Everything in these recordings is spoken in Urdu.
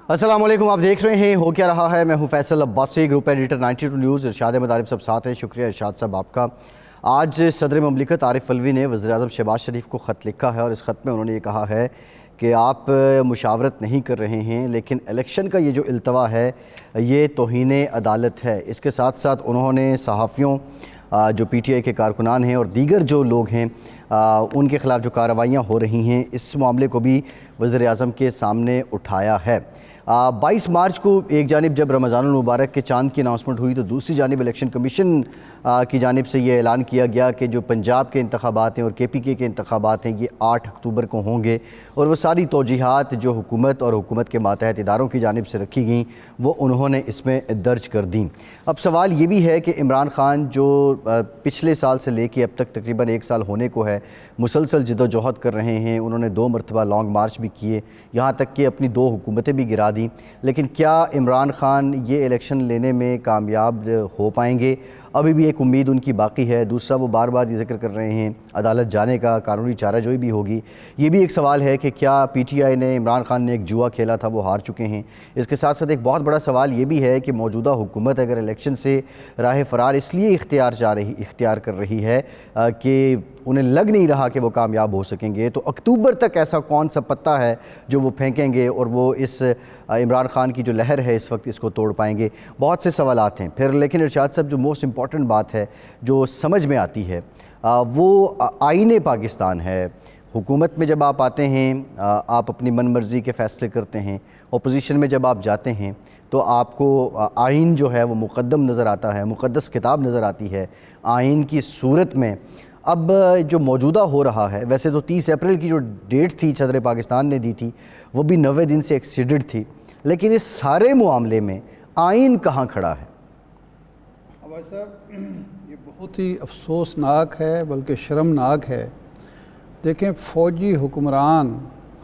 السلام علیکم، آپ دیکھ رہے ہیں ہو کیا رہا ہے۔ میں ہوں Faisal Abbasi, group editor 92 news. Irshad مدارب صاحب ساتھ ہیں، شکریہ ارشاد صاحب آپ کا۔ آج صدر مملکت عارف الوی نے وزیراعظم شہباز شریف کو خط لکھا ہے، اور اس خط میں انہوں نے یہ کہا ہے کہ آپ مشاورت نہیں کر رہے ہیں، لیکن الیکشن کا یہ جو التوا ہے یہ توہین عدالت ہے۔ اس کے ساتھ ساتھ انہوں نے صحافیوں، جو پی ٹی آئی کے کارکنان ہیں اور دیگر جو لوگ ہیں ان کے خلاف جو کارروائیاں ہو رہی ہیں، اس معاملے کو بھی وزیر اعظم کے سامنے اٹھایا ہے۔ 22 مارچ کو ایک جانب جب رمضان المبارک کے چاند کی اناؤنسمنٹ ہوئی، تو دوسری جانب الیکشن کمیشن کی جانب سے یہ اعلان کیا گیا کہ جو پنجاب کے انتخابات ہیں اور کے پی کے انتخابات ہیں یہ 8 اکتوبر کو ہوں گے، اور وہ ساری توجیہات جو حکومت اور حکومت کے ماتحت اداروں کی جانب سے رکھی گئیں وہ انہوں نے اس میں درج کر دیں۔ اب سوال یہ بھی ہے کہ عمران خان جو پچھلے سال سے لے کے اب تک تقریباً 1 سال ہونے کو ہے مسلسل جد و جہد کر رہے ہیں، انہوں نے 2 مرتبہ لانگ مارچ بھی کیے، یہاں تک کہ اپنی 2 حکومتیں بھی گرا دیں، لیکن کیا عمران خان یہ الیکشن لینے میں کامیاب ہو پائیں گے؟ ابھی بھی ایک امید ان کی باقی ہے۔ دوسرا، وہ بار بار یہ ذکر کر رہے ہیں عدالت جانے کا، قانونی چارہ جوئی بھی ہوگی۔ یہ بھی ایک سوال ہے کہ کیا پی ٹی آئی نے، عمران خان نے ایک جوا کھیلا تھا وہ ہار چکے ہیں۔ اس کے ساتھ ساتھ ایک بہت بڑا سوال یہ بھی ہے کہ موجودہ حکومت اگر الیکشن سے راہ فرار اس لیے اختیار کر رہی ہے کہ انہیں لگ نہیں رہا کہ وہ کامیاب ہو سکیں گے، تو اکتوبر تک ایسا کون سا پتہ ہے جو وہ پھینکیں گے اور وہ اس عمران خان کی جو لہر ہے اس وقت اس کو توڑ پائیں گے؟ بہت سے سوالات ہیں پھر، لیکن ارشاد صاحب جو موسٹ امپورٹنٹ بات ہے جو سمجھ میں آتی ہے وہ آئین پاکستان ہے۔ حکومت میں جب آپ آتے ہیں آپ اپنی من مرضی کے فیصلے کرتے ہیں، اپوزیشن میں جب آپ جاتے ہیں تو آپ کو آئین جو ہے وہ مقدم نظر آتا ہے، مقدس کتاب نظر آتی ہے۔ آئین کی صورت میں اب جو موجودہ ہو رہا ہے، ویسے تو 30 اپریل کی جو ڈیٹ تھی صدر پاکستان نے دی تھی وہ بھی 90 دن سے ایکسیڈڈ تھی، لیکن اس سارے معاملے میں آئین کہاں کھڑا ہے؟ بھائی صاحب، یہ بہت ہی افسوسناک ہے بلکہ شرمناک ہے۔ دیکھیں، فوجی حکمران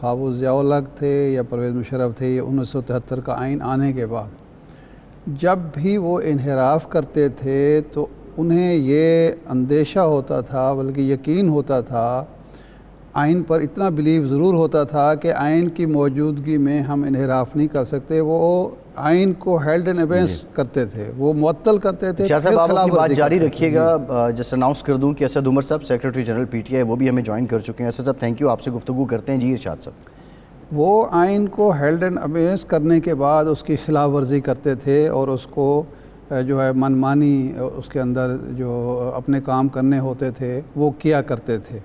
خواہ وہ ضیاء الحق تھے یا پرویز مشرف تھے، یا 1973 کا آئین آنے کے بعد جب بھی وہ انحراف کرتے تھے تو انہیں یہ اندیشہ ہوتا تھا، بلکہ یقین ہوتا تھا، آئین پر اتنا بلیو ضرور ہوتا تھا کہ آئین کی موجودگی میں ہم انحراف نہیں کر سکتے۔ وہ آئین کو ہیلڈ ان ابینس کرتے تھے، وہ معطل کرتے تھے۔ شاہ صاحب آپ اپنی بات جاری رکھیے گا۔ جس اناؤنس کر دوں کہ اسد عمر صاحب secretary general P T I وہ بھی ہمیں جوائن کر چکے ہیں۔ اسد صاحب تھینک یو، آپ سے گفتگو کرتے ہیں۔ جی ارشاد صاحب، وہ آئین کو ہیلڈ ان ابینس کرنے کے بعد اس کی خلاف ورزی کرتے تھے اور اس کو جو ہے منمانی اس کے اندر جو اپنے کام کرنے ہوتے تھے وہ کیا کرتے تھے۔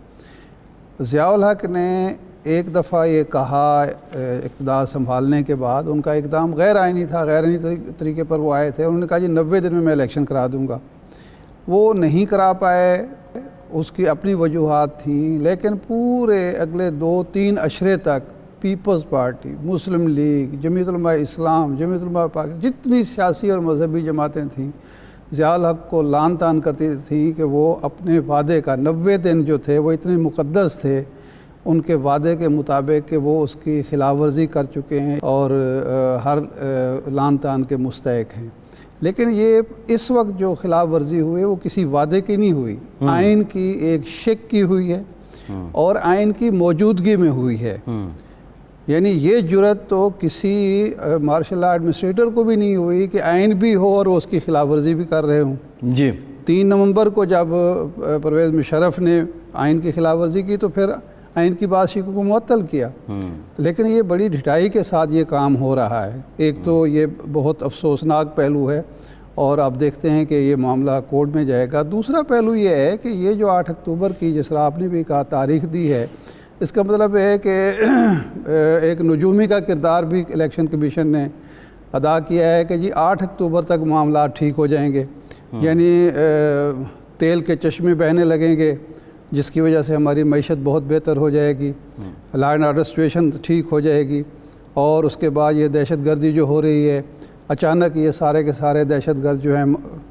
ضیاء الحق نے ایک دفعہ یہ کہا اقتدار سنبھالنے کے بعد، ان کا اقدام غیر آئینی تھا، غیر آئینی طریقے پر وہ آئے تھے، انہوں نے کہا جی 90 دن میں الیکشن کرا دوں گا۔ وہ نہیں کرا پائے، اس کی اپنی وجوہات تھیں، لیکن پورے اگلے 2-3 عشرے تک پیپلز پارٹی، مسلم لیگ، جمعیت علماء اسلام، جمعیت علماء پاکستان، جتنی سیاسی اور مذہبی جماعتیں تھیں ضیاء الحق کو لعن طعن کرتی تھیں کہ وہ اپنے وعدے کا 90 دن جو تھے وہ اتنے مقدس تھے ان کے وعدے کے مطابق کہ وہ اس کی خلاف ورزی کر چکے ہیں اور ہر لعن طعن کے مستحق ہیں۔ لیکن یہ اس وقت جو خلاف ورزی ہوئی وہ کسی وعدے کی نہیں ہوئی، آئین کی ایک شک کی ہوئی ہے اور آئین کی موجودگی میں ہوئی ہے۔ یعنی یہ جرت تو کسی مارشل لا ایڈمنسٹریٹر کو بھی نہیں ہوئی کہ آئین بھی ہو اور وہ اس کی خلاف ورزی بھی کر رہے ہوں۔ جی 3 نومبر کو جب پرویز مشرف نے آئین کی خلاف ورزی کی تو پھر آئین کی بادشاہی کو معطل کیا، لیکن یہ بڑی ڈھٹائی کے ساتھ یہ کام ہو رہا ہے۔ ایک تو یہ بہت افسوسناک پہلو ہے اور آپ دیکھتے ہیں کہ یہ معاملہ کورٹ میں جائے گا۔ دوسرا پہلو یہ ہے کہ یہ جو 8 اکتوبر کی جس طرح آپ نے بھی کہا تاریخ دی ہے، اس کا مطلب ہے کہ ایک نجومی کا کردار بھی الیکشن کمیشن نے ادا کیا ہے کہ جی 8 اکتوبر تک معاملات ٹھیک ہو جائیں گے، یعنی تیل کے چشمے بہنے لگیں گے جس کی وجہ سے ہماری معیشت بہت بہتر ہو جائے گی، لا اینڈ آرڈر سچویشن ٹھیک ہو جائے گی، اور اس کے بعد یہ دہشت گردی جو ہو رہی ہے، اچانک یہ سارے کے سارے دہشت گرد جو ہیں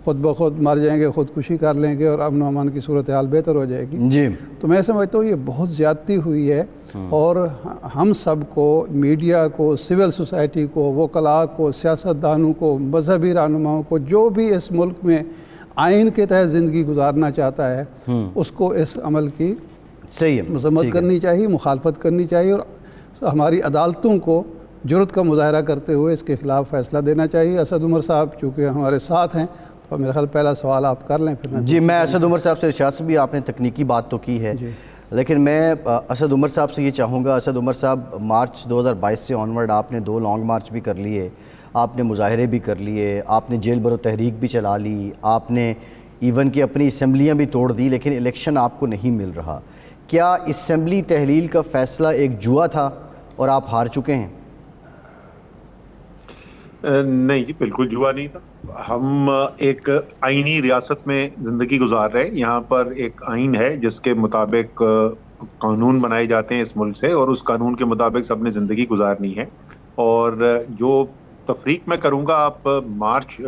خود بخود مر جائیں گے، خودکشی کر لیں گے اور امن و امان کی صورتحال بہتر ہو جائے گی۔ جی تو میں سمجھتا ہوں یہ بہت زیادتی ہوئی ہے، اور ہم سب کو، میڈیا کو، سول سوسائٹی کو، وکلاء کو، سیاستدانوں کو، مذہبی رہنماؤں کو، جو بھی اس ملک میں آئین کے تحت زندگی گزارنا چاہتا ہے اس کو اس عمل کی صحیح مذمت کرنی چاہیے، مخالفت کرنی چاہیے، اور ہماری عدالتوں کو جرأت کا مظاہرہ کرتے ہوئے اس کے خلاف فیصلہ دینا چاہیے. اسد عمر صاحب چونکہ ہمارے ساتھ ہیں تو میرا خیال پہلا سوال آپ کر لیں پھر میں. جی میں اسد عمر صاحب سے ارشاد سے بھی آپ نے تکنیکی بات تو کی ہے لیکن میں اسد عمر صاحب سے یہ چاہوں گا. اسد عمر صاحب مارچ 2022 سے آنورڈ آپ نے 2 لانگ مارچ بھی کر لیے, آپ نے مظاہرے بھی کر لیے, آپ نے جیل برو تحریک بھی چلا لی, آپ نے ایون کہ اپنی اسمبلیاں بھی توڑ دی, لیکن الیکشن آپ کو نہیں مل رہا. کیا اسمبلی تحلیل کا فیصلہ ایک جوا تھا اور آپ ہار چکے ہیں؟ نہیں جی, بالکل جوا نہیں تھا. ہم ایک آئینی ریاست میں زندگی گزار رہے ہیں. یہاں پر ایک آئین ہے جس کے مطابق قانون بنائے جاتے ہیں اس ملک سے, اور اس قانون کے مطابق سب نے زندگی گزارنی ہے. اور جو تفریق میں کروں گا, آپ مارچ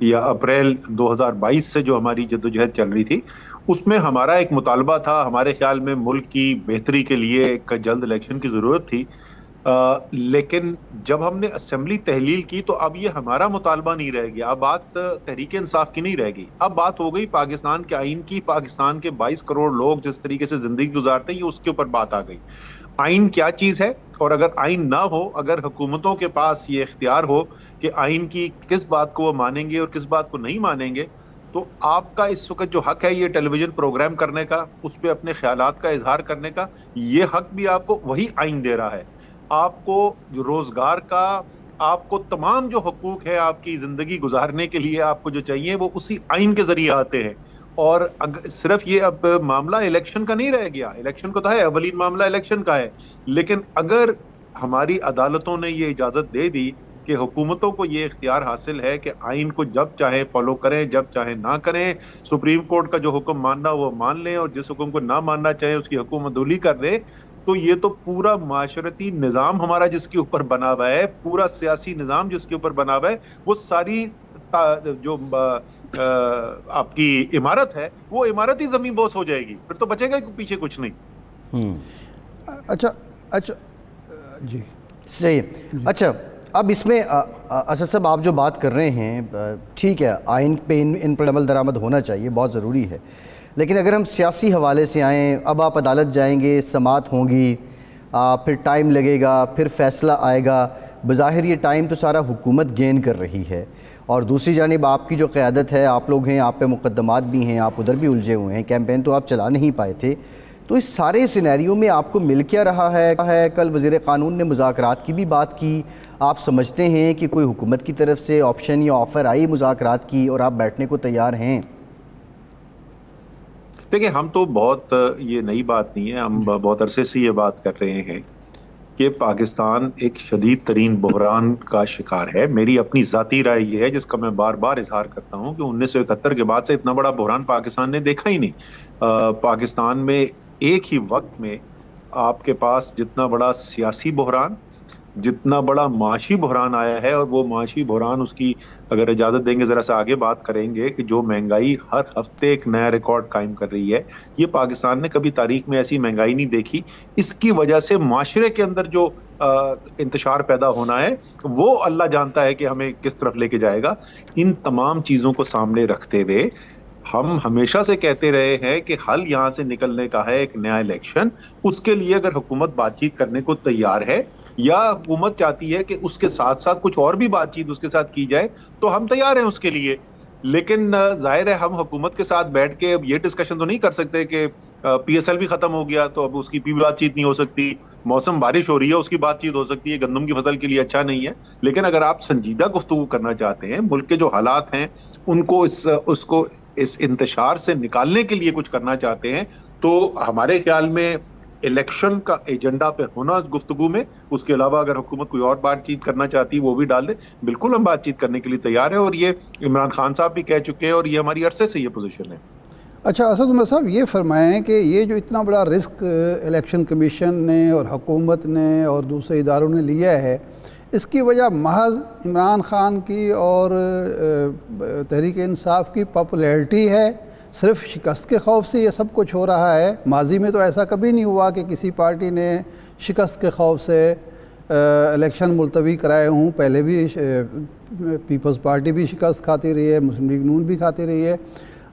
یا اپریل 2022 سے جو ہماری جدوجہد چل رہی تھی, اس میں ہمارا ایک مطالبہ تھا. ہمارے خیال میں ملک کی بہتری کے لیے ایک جلد الیکشن کی ضرورت تھی. لیکن جب ہم نے اسمبلی تحلیل کی تو اب یہ ہمارا مطالبہ نہیں رہ گیا. اب بات تحریک انصاف کی نہیں رہ گئی, اب بات ہو گئی پاکستان کے آئین کی. پاکستان کے 22 کروڑ لوگ جس طریقے سے زندگی گزارتے ہیں, یہ اس کے اوپر بات آ گئی. آئین کیا چیز ہے, اور اگر آئین نہ ہو, اگر حکومتوں کے پاس یہ اختیار ہو کہ آئین کی کس بات کو وہ مانیں گے اور کس بات کو نہیں مانیں گے, تو آپ کا اس وقت جو حق ہے یہ ٹیلی ویژن پروگرام کرنے کا, اس پہ اپنے خیالات کا اظہار کرنے کا, یہ حق بھی آپ کو وہی آئین دے رہا ہے. آپ کو جو روزگار کا, آپ کو تمام جو حقوق ہے آپ کی زندگی گزارنے کے لیے آپ کو جو چاہیے وہ اسی آئین کے ذریعے آتے ہیں. اور صرف یہ اب معاملہ الیکشن کا نہیں رہ گیا, الیکشن کو تو ہے, اولین معاملہ الیکشن کا ہے, لیکن اگر ہماری عدالتوں نے یہ اجازت دے دی کہ حکومتوں کو یہ اختیار حاصل ہے کہ آئین کو جب چاہے فالو کریں, جب چاہے نہ کریں, سپریم کورٹ کا جو حکم ماننا وہ مان لیں, اور جس حکم کو نہ ماننا چاہے اس کی حکم عدولی کر دیں, تو یہ تو پورا معاشرتی نظام ہمارا جس کے اوپر بنا ہوا ہے, پورا سیاسی نظام جس کے اوپر بنا ہوا ہے, وہ ساری جو آپ کی عمارت ہے وہ عمارت ہی زمین بوس ہو جائے گی. پھر تو بچے گا پیچھے کچھ نہیں. اچھا جی صحیح. اچھا اب اس میں اسد صاحب آپ جو بات کر رہے ہیں ٹھیک ہے, آئین پہ ان پر عمل درآمد ہونا چاہیے, بہت ضروری ہے, لیکن اگر ہم سیاسی حوالے سے آئیں, اب آپ عدالت جائیں گے, سماعت ہوں گی, پھر ٹائم لگے گا, پھر فیصلہ آئے گا. بظاہر یہ ٹائم تو سارا حکومت گین کر رہی ہے, اور دوسری جانب آپ کی جو قیادت ہے, آپ لوگ ہیں, آپ پہ مقدمات بھی ہیں, آپ ادھر بھی الجھے ہوئے ہیں, کیمپین تو آپ چلا نہیں پائے تھے. تو اس سارے سینیریو میں آپ کو مل کیا رہا ہے؟ کل وزیر قانون نے مذاکرات کی بھی بات کی, آپ سمجھتے ہیں کہ کوئی حکومت کی طرف سے آپشن یا آفر آئی مذاکرات کی اور آپ بیٹھنے کو تیار ہیں؟ دیکھیں, ہم تو بہت, یہ نئی بات نہیں ہے, ہم بہت عرصے سے یہ بات کر رہے ہیں کہ پاکستان ایک شدید ترین بحران کا شکار ہے. میری اپنی ذاتی رائے یہ ہے, جس کا میں بار بار اظہار کرتا ہوں, کہ 1971 کے بعد سے اتنا بڑا بحران پاکستان نے دیکھا ہی نہیں. پاکستان میں ایک ہی وقت میں آپ کے پاس جتنا بڑا سیاسی بحران, جتنا بڑا معاشی بحران آیا ہے, اور وہ معاشی بحران, اس کی اگر اجازت دیں گے ذرا سا آگے بات کریں گے, کہ جو مہنگائی ہر ہفتے ایک نیا ریکارڈ قائم کر رہی ہے, یہ پاکستان نے کبھی تاریخ میں ایسی مہنگائی نہیں دیکھی. اس کی وجہ سے معاشرے کے اندر جو انتشار پیدا ہونا ہے وہ اللہ جانتا ہے کہ ہمیں کس طرف لے کے جائے گا. ان تمام چیزوں کو سامنے رکھتے ہوئے ہم ہمیشہ سے کہتے رہے ہیں کہ حل یہاں سے نکلنے کا ہے ایک نیا الیکشن. اس کے لیے اگر حکومت بات چیت کرنے کو تیار ہے, یا حکومت چاہتی ہے کہ اس کے ساتھ ساتھ کچھ اور بھی بات چیت اس کے ساتھ کی جائے, تو ہم تیار ہیں اس کے لیے. لیکن ظاہر ہے ہم حکومت کے ساتھ بیٹھ کے اب یہ ڈسکشن تو نہیں کر سکتے کہ پی ایس ایل بھی ختم ہو گیا تو اب اس کی بھی بات چیت نہیں ہو سکتی, موسم بارش ہو رہی ہے اس کی بات چیت ہو سکتی ہے, گندم کی فصل کے لیے اچھا نہیں ہے. لیکن اگر آپ سنجیدہ گفتگو کرنا چاہتے ہیں, ملک کے جو حالات ہیں ان کو اس انتشار سے نکالنے کے لیے کچھ کرنا چاہتے ہیں, تو ہمارے خیال میں الیکشن کا ایجنڈا پہ ہونا اس گفتگو میں. اس کے علاوہ اگر حکومت کوئی اور بات چیت کرنا چاہتی ہے وہ بھی ڈال دے, بالکل ہم بات چیت کرنے کے لیے تیار ہیں, اور یہ عمران خان صاحب بھی کہہ چکے ہیں, اور یہ ہماری عرصے سے یہ پوزیشن ہے. اچھا اسد عمر صاحب, یہ فرمائیں کہ یہ جو اتنا بڑا رسک الیکشن کمیشن نے اور حکومت نے اور دوسرے اداروں نے لیا ہے, اس کی وجہ محض عمران خان کی اور تحریک انصاف کی پاپولیرٹی ہے؟ صرف شکست کے خوف سے یہ سب کچھ ہو رہا ہے؟ ماضی میں تو ایسا کبھی نہیں ہوا کہ کسی پارٹی نے شکست کے خوف سے الیکشن ملتوی کرائے ہوں. پہلے بھی پیپلز پارٹی بھی شکست کھاتی رہی ہے, مسلم لیگ نون بھی کھاتی رہی ہے.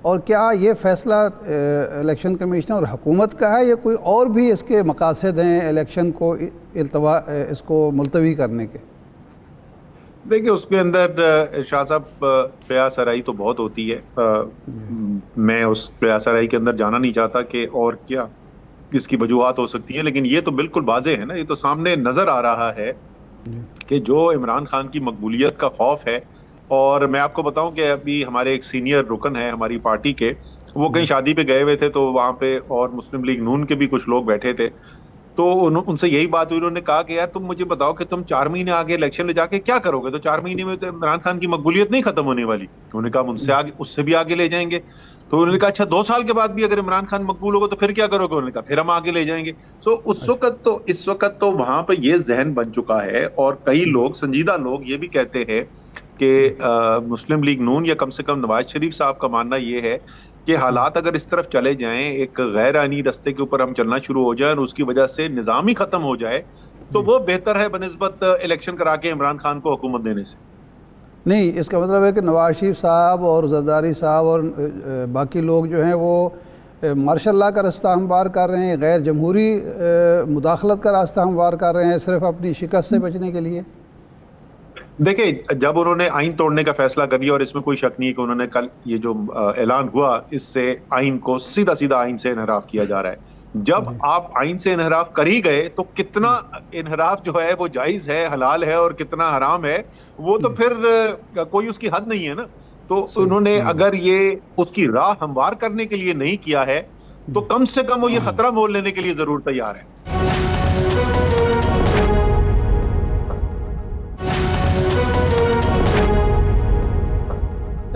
اور کیا یہ فیصلہ الیکشن کمیشن اور حکومت کا ہے یا کوئی اور بھی اس کے مقاصد ہیں الیکشن کو اس کو ملتوی کرنے کے؟ دیکھیں اس کے اندر شاہ صاحب پیاس آرائی تو بہت ہوتی ہے، میں اس پیاس آرائی کے اندر جانا نہیں چاہتا کہ اور کیا اس کی وجوہات ہو سکتی ہیں، لیکن یہ تو بالکل واضح ہے نا، یہ تو سامنے نظر آ رہا ہے کہ جو عمران خان کی مقبولیت کا خوف ہے. اور میں آپ کو بتاؤں کہ ابھی ہمارے ایک سینئر رکن ہے ہماری پارٹی کے، وہ کہیں شادی پہ گئے ہوئے تھے تو وہاں پہ اور مسلم لیگ نون کے بھی کچھ لوگ بیٹھے تھے، تو ان سے یہی بات ہوئی. انہوں نے کہا کہ یار تم مجھے بتاؤ کہ تم 4 مہینے آگے الیکشن لے جا کے کیا کرو گے؟ تو 4 مہینے میں تو عمران خان کی مقبولیت نہیں ختم ہونے والی. انہوں نے کہا ہم ان سے آگے، اس سے بھی آگے لے جائیں گے. تو انہوں نے کہا اچھا 2 سال کے بعد بھی اگر عمران خان مقبول ہوگا تو پھر کیا کرو گے؟ انہوں نے کہا پھر ہم آگے لے جائیں گے. سو اس وقت تو وہاں پہ یہ ذہن بن چکا ہے، اور کئی لوگ سنجیدہ لوگ یہ بھی کہتے ہیں کہ مسلم لیگ نون یا کم سے کم نواز شریف صاحب کا ماننا یہ ہے کہ حالات اگر اس طرف چلے جائیں، ایک غیر آئینی رستے کے اوپر ہم چلنا شروع ہو جائیں اور اس کی وجہ سے نظام ہی ختم ہو جائے تو وہ بہتر ہے بنسبت الیکشن کرا کے عمران خان کو حکومت دینے سے. نہیں، اس کا مطلب ہے کہ نواز شریف صاحب اور زرداری صاحب اور باقی لوگ جو ہیں وہ مارشل لا کا راستہ ہموار کر رہے ہیں، غیر جمہوری مداخلت کا راستہ ہموار کر رہے ہیں صرف اپنی شکست سے بچنے کے لیے. دیکھیں جب انہوں نے آئین توڑنے کا فیصلہ کر لیا، اور اس میں کوئی شک نہیں ہے کہ انہوں نے کل یہ جو اعلان ہوا اس سے آئین کو سیدھا آئین سے انحراف کیا جا رہا ہے. جب آپ آئین سے انحراف کر ہی گئے تو کتنا انحراف جو ہے وہ جائز ہے، حلال ہے، اور کتنا حرام ہے وہ تو پھر کوئی اس کی حد نہیں ہے نا. تو انہوں نے اگر یہ اس کی راہ ہموار کرنے کے لیے نہیں کیا ہے تو کم سے کم وہ یہ خطرہ مول لینے کے لیے ضرور تیار ہے.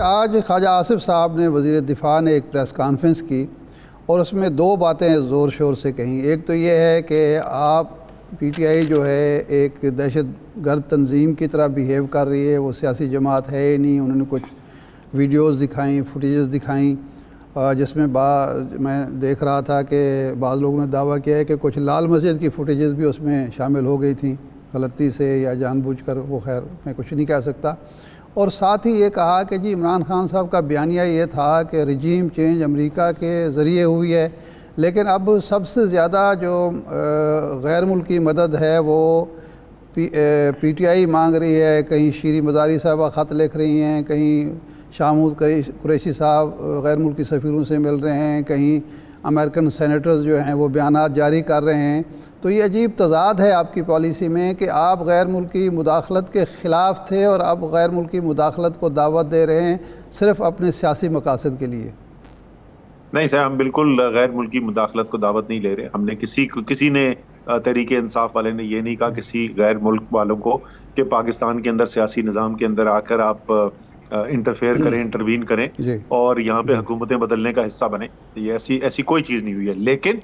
آج خواجہ آصف صاحب نے، وزیر دفاع نے، ایک پریس کانفرنس کی اور اس میں 2 باتیں زور شور سے کہیں. ایک تو یہ ہے کہ آپ پی ٹی آئی جو ہے ایک دہشت گرد تنظیم کی طرح بیہیو کر رہی ہے، وہ سیاسی جماعت ہے ہی نہیں. انہوں نے کچھ ویڈیوز دکھائیں، فوٹیجز دکھائیں، جس میں میں دیکھ رہا تھا کہ بعض لوگوں نے دعویٰ کیا ہے کہ کچھ لال مسجد کی فوٹیجز بھی اس میں شامل ہو گئی تھیں غلطی سے یا جان بوجھ کر، وہ خیر میں کچھ نہیں کہہ سکتا. اور ساتھ ہی یہ کہا کہ جی عمران خان صاحب کا بیانیہ یہ تھا کہ رجیم چینج امریکہ کے ذریعے ہوئی ہے، لیکن اب سب سے زیادہ جو غیر ملکی مدد ہے وہ پی ٹی آئی مانگ رہی ہے. کہیں شیریں مزاری صاحبہ خط لکھ رہی ہیں، کہیں شاہمود قریشی صاحب غیر ملکی سفیروں سے مل رہے ہیں، کہیں امریکن سینیٹرز جو ہیں وہ بیانات جاری کر رہے ہیں. تو یہ عجیب تضاد ہے آپ کی پالیسی میں کہ آپ غیر ملکی مداخلت کے خلاف تھے اور اب غیر ملکی مداخلت کو دعوت دے رہے ہیں صرف اپنے سیاسی مقاصد کے لیے. نہیں سر، ہم بالکل غیر ملکی مداخلت کو دعوت نہیں لے رہے. ہم نے کسی نے تحریک انصاف والے نے یہ نہیں کہا کسی غیر ملک والوں کو کہ پاکستان کے اندر سیاسی نظام کے اندر آ کر آپ انٹرفیئر کریں، انٹروین کریں اور یہاں پہ حکومتیں بدلنے کا حصہ بنیں. یہ ایسی کوئی چیز نہیں ہوئی ہے. لیکن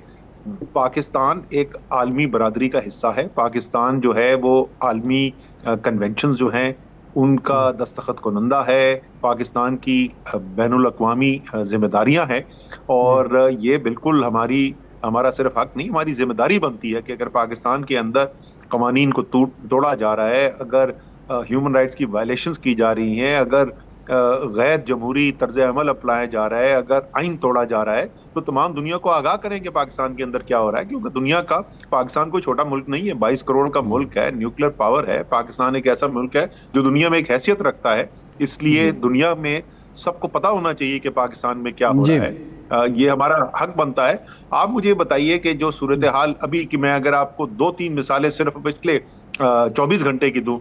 پاکستان ایک عالمی برادری کا حصہ ہے. پاکستان جو ہے وہ عالمی کنونشنز جو ہیں ان کا دستخط کنندہ ہے. پاکستان کی بین الاقوامی ذمہ داریاں ہیں، اور یہ بالکل ہمارا صرف حق نہیں، ہماری ذمہ داری بنتی ہے کہ اگر پاکستان کے اندر قوانین کو توڑا جا رہا ہے، اگر ہیومن رائٹس کی وائلیشنز کی جا رہی ہیں، اگر غیر جمہوری طرز عمل اپنایا جا رہا ہے، اگر آئین توڑا جا رہا ہے، تو تمام دنیا کو آگاہ کریں کہ پاکستان کے اندر کیا ہو رہا ہے. کیونکہ پاکستان کوئی چھوٹا ملک نہیں ہے، 22 کروڑ کا ملک ہے، نیوکلیر پاور ہے. پاکستان ایک ایسا ملک ہے جو دنیا میں ایک حیثیت رکھتا ہے. اس لیے دنیا میں سب کو پتہ ہونا چاہیے کہ پاکستان میں کیا ہو رہا ہے. یہ ہمارا حق بنتا ہے. آپ مجھے بتائیے کہ جو صورتحال ابھی کی، میں اگر آپ کو 2-3 مثالیں صرف پچھلے 24 گھنٹے کی دوں.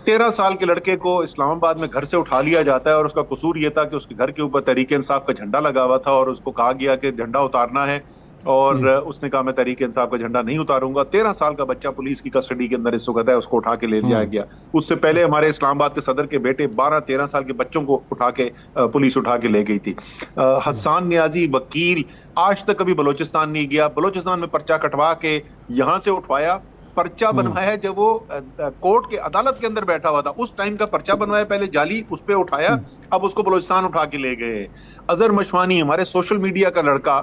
13 سال کے لڑکے کو اسلام آباد میں گھر سے اٹھا لیا جاتا ہے، اور اس کا قصور یہ تھا کہ اس کے گھر کے اوپر تحریک انصاف کا جھنڈا لگا ہوا تھا اور اس کو کہا گیا کہ جھنڈا اتارنا ہے، اور اس نے کہا میں تحریک انصاف کا جھنڈا نہیں اتاروں گا. 13 سال کا بچہ پولیس کی کسٹڈی کے اندر اس وقت ہے، اس کو اٹھا کے لے جایا گیا. اس سے پہلے ہمارے اسلام آباد کے صدر کے بیٹے 12-13 سال کے بچوں کو پولیس اٹھا کے لے گئی تھی. حسان نیازی وکیل آج تک کبھی بلوچستان نہیں گیا. بلوچستان میں پرچہ کٹوا کے یہاں سے اٹھوایا، پرچہ بنوایا جب وہ کورٹ کے عدالت کے اندر بیٹھا ہوا تھا، اس ٹائم کا پرچہ بنوایا پہلے جعلی، اس پہ اٹھایا، اب اس کو بلوچستان اٹھا کے لے گئے. اظہر مشوانی ہمارے سوشل میڈیا کا لڑکا،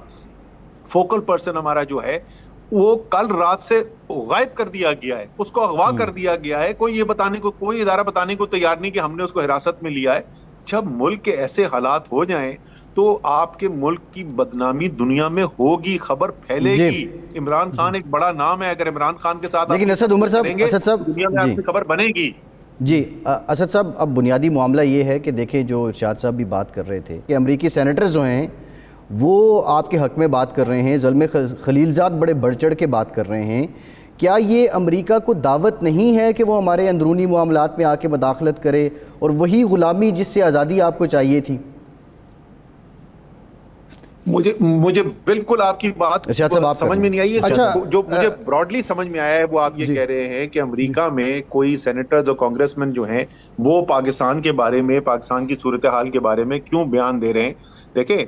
فوکل پرسن ہمارا جو ہے، وہ کل رات سے غائب کر دیا گیا ہے، اس کو اغوا کر دیا گیا ہے. کوئی ادارہ بتانے کو تیار نہیں کہ ہم نے اس کو حراست میں لیا ہے. جب ملک کے ایسے حالات ہو جائیں تو تو آپ کے ملک کی بدنامی دنیا میں ہوگی, خبر پھیلے گی. عمران خان ایک بڑا نام ہے, اگر عمران خان کے ساتھ لیکن اسد عمر صاحب, اسد صاحب دنیا میں آپ کی خبر بنے گی. جی اسد صاحب, اب بنیادی معاملہ یہ ہے کہ دیکھیں جو ارشاد صاحب بھی بات کر رہے تھے کہ امریکی سینیٹرز جو ہیں وہ آپ کے حق میں بات کر رہے ہیں, زلمے خلیلزاد بڑے بڑھ چڑھ کے بات کر رہے ہیں. کیا یہ امریکہ کو دعوت نہیں ہے کہ وہ ہمارے اندرونی معاملات میں آ کے مداخلت کرے, اور وہی غلامی جس سے آزادی آپ کو چاہیے تھی؟ مجھے بالکل آپ کی بات سمجھ میں نہیں آئی ہے. جو مجھے براڈلی سمجھ میں آیا ہے وہ آپ یہ کہہ رہے ہیں کہ امریکہ میں کوئی سینیٹرز اور کانگریس مین جو ہیں وہ پاکستان کے بارے میں, پاکستان کی صورتحال کے بارے میں کیوں بیان دے رہے ہیں. دیکھیں,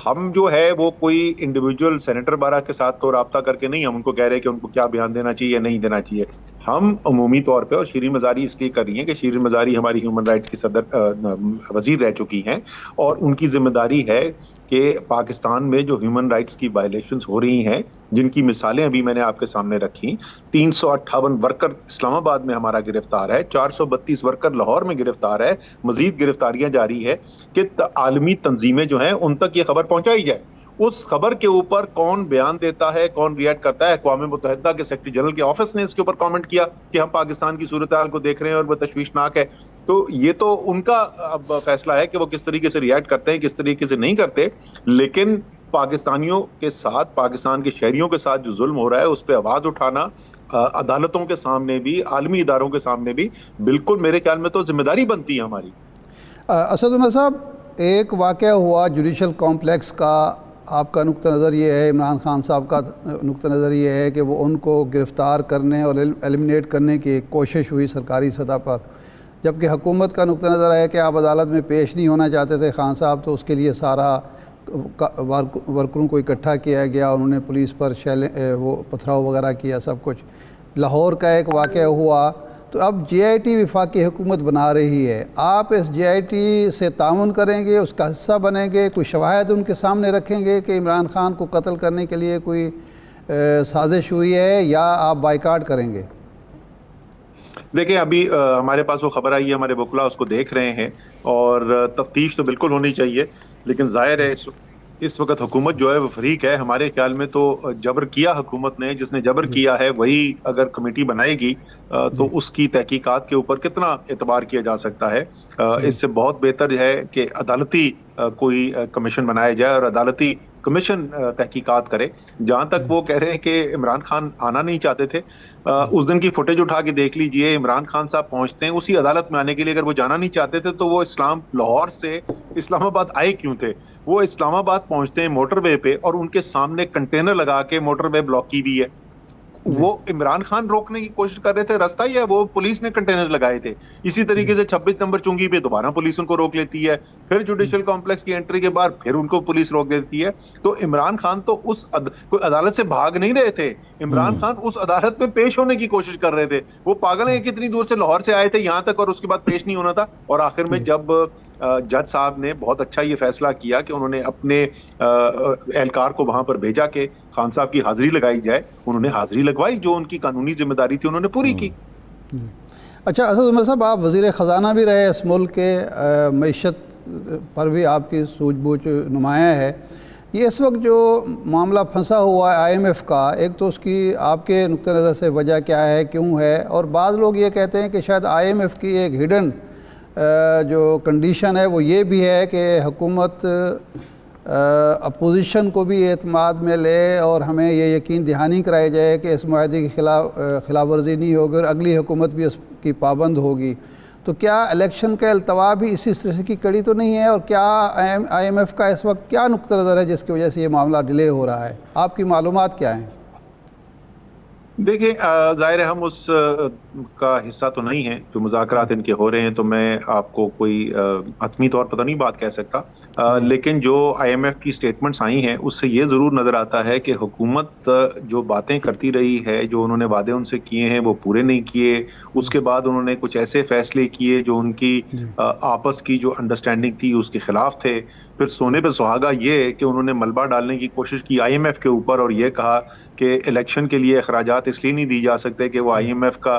ہم جو ہے وہ کوئی انڈیویجول سینیٹر بارہ کے ساتھ تو رابطہ کر کے نہیں ہم ان کو کہہ رہے ہیں کہ ان کو کیا بیان دینا چاہیے یا نہیں دینا چاہیے. ہم عمومی طور پہ, اور شیریں مزاری اس لیے کر رہی ہیں کہ شیریں مزاری ہماری ہیومن رائٹس کی صدر وزیر رہ چکی ہیں, اور ان کی ذمہ داری ہے کہ پاکستان میں جو ہیومن رائٹس کی وائلیشنز ہو رہی ہیں, جن کی مثالیں ابھی میں نے آپ کے سامنے رکھی, 358 ورکر اسلام آباد میں ہمارا گرفتار ہے, 432 ورکر لاہور میں گرفتار ہے, مزید گرفتاریاں جاری ہے, کہ عالمی تنظیمیں جو ہیں ان تک یہ خبر پہنچائی جائے. اس خبر کے اوپر کون بیان دیتا ہے, کون ریئیکٹ کرتا ہے؟ اقوام متحدہ کے سیکرٹری جنرل کے آفس نے اس کے اوپر کامنٹ کیا کہ ہم پاکستان کی صورتحال کو دیکھ رہے ہیں اور وہ تشویشناک ہے. تو یہ تو ان کا اب فیصلہ ہے کہ وہ کس طریقے سے ریئیکٹ کرتے ہیں, کس طریقے سے نہیں کرتے. لیکن پاکستانیوں کے ساتھ, پاکستان کے شہریوں کے ساتھ جو ظلم ہو رہا ہے اس پہ آواز اٹھانا عدالتوں کے سامنے بھی, عالمی اداروں کے سامنے بھی, بالکل میرے خیال میں تو ذمہ داری بنتی ہے ہماری. اسد عمر صاحب, ایک واقعہ ہوا جوڈیشل کمپلیکس کا, آپ کا نقطہ نظر یہ ہے, عمران خان صاحب کا نقطہ نظر یہ ہے کہ وہ ان کو گرفتار کرنے اور ایلیمنیٹ کرنے کی کوشش ہوئی سرکاری سطح پر, جبکہ حکومت کا نقطہ نظر ہے کہ آپ عدالت میں پیش نہیں ہونا چاہتے تھے خان صاحب, تو اس کے لیے سارا ورکروں کو اکٹھا کیا گیا, انہوں نے پولیس پر وہ پتھراؤ وغیرہ کیا, سب کچھ. لاہور کا ایک واقعہ ہوا, تو اب جے آئی ٹی وفاقی حکومت بنا رہی ہے, آپ اس جے آئی ٹی سے تعاون کریں گے, اس کا حصہ بنیں گے, کوئی شواہد ان کے سامنے رکھیں گے کہ عمران خان کو قتل کرنے کے لیے کوئی سازش ہوئی ہے, یا آپ بائیکاٹ کریں گے؟ دیکھیں, ابھی ہمارے پاس وہ خبر آئی ہے, ہمارے وکلا اس کو دیکھ رہے ہیں, اور تفتیش تو بالکل ہونی چاہیے. لیکن ظاہر ہے اس وقت حکومت جو ہے وہ فریق ہے. ہمارے خیال میں تو جبر کیا حکومت نے, جس نے جبر کیا ہے وہی اگر کمیٹی بنائے گی تو اس کی تحقیقات کے اوپر کتنا اعتبار کیا جا سکتا ہے. اس سے بہت بہتر ہے کہ عدالتی کوئی کمیشن بنایا جائے اور عدالتی کمیشن تحقیقات کرے. جہاں تک وہ کہہ رہے ہیں کہ عمران خان آنا نہیں چاہتے تھے, اس دن کی فوٹیج اٹھا کے دیکھ لیجئے. عمران خان صاحب پہنچتے ہیں اسی عدالت میں آنے کے لیے, اگر وہ جانا نہیں چاہتے تھے تو وہ لاہور سے اسلام آباد آئے کیوں تھے؟ وہ اسلام آباد پہنچتے ہیں موٹر وے پہ, اور ان کے سامنے کنٹینر لگا کے موٹر وے بلاک کی بھی ہے. وہ عمران خان روکنے کی کوشش کر رہے تھے, راستہ ہی ہے, وہ پولیس نے کنٹینر لگائے تھے. اسی طریقے سے 26 نمبر چنگی پہ دوبارہ پولیس ان کو روک لیتی ہے, پھر جوڈیشل کمپلیکس کی انٹری کے بعد پھر ان کو پولیس روک دیتی ہے. تو عمران خان تو اس کوئی عدالت سے بھاگ نہیں رہے تھے, عمران خان اس عدالت میں پیش ہونے کی کوشش کر رہے تھے. وہ پاگل ہیں, کتنی دور سے لاہور سے آئے تھے یہاں تک, اور اس کے بعد پیش نہیں ہونا تھا. اور آخر میں جب جج صاحب نے بہت اچھا یہ فیصلہ کیا کہ انہوں نے اپنے اہلکار کو وہاں پر بھیجا کہ خان صاحب کی حاضری لگائی جائے, انہوں نے حاضری لگوائی, جو ان کی قانونی ذمہ داری تھی انہوں نے پوری کی. اچھا اسد عمر صاحب, آپ وزیر خزانہ بھی رہے اس ملک کے, معیشت پر بھی آپ کی سوجھ بوجھ نمایاں ہے. یہ اس وقت جو معاملہ پھنسا ہوا ہے آئی ایم ایف کا, ایک تو اس کی آپ کے نقطہ نظر سے وجہ کیا ہے, کیوں ہے؟ اور بعض لوگ یہ کہتے ہیں کہ شاید آئی ایم ایف کی ایک ہڈن جو کنڈیشن ہے وہ یہ بھی ہے کہ حکومت اپوزیشن کو بھی اعتماد میں لے, اور ہمیں یہ یقین دہانی کرائی جائے کہ اس معاہدے کی خلاف ورزی نہیں ہوگی اور اگلی حکومت بھی اس کی پابند ہوگی. تو کیا الیکشن کا التوا بھی اسی طرح کی کڑی تو نہیں ہے؟ اور کیا آئی ایم ایف کا اس وقت کیا نقطہ نظر ہے جس کی وجہ سے یہ معاملہ ڈیلے ہو رہا ہے؟ آپ کی معلومات کیا ہیں؟ دیکھیں, ظاہر ہے ہم اس کا حصہ تو نہیں ہیں جو مذاکرات ان کے ہو رہے ہیں, تو میں آپ کو کوئی حتمی طور پر تو نہیں بات کہہ سکتا. لیکن جو آئی ایم ایف کی سٹیٹمنٹس آئی ہیں اس سے یہ ضرور نظر آتا ہے کہ حکومت جو باتیں کرتی رہی ہے, جو انہوں نے وعدے ان سے کیے ہیں وہ پورے نہیں کیے. اس کے بعد انہوں نے کچھ ایسے فیصلے کیے جو ان کی آپس کی جو انڈرسٹینڈنگ تھی اس کے خلاف تھے. پھر سونے پہ سہاگا یہ کہ انہوں نے ملبہ ڈالنے کی کوشش کی آئی ایم ایف کے اوپر, اور یہ کہا کہ الیکشن کے لیے اخراجات اس لیے نہیں دی جا سکتے کہ وہ آئی ایم ایف کا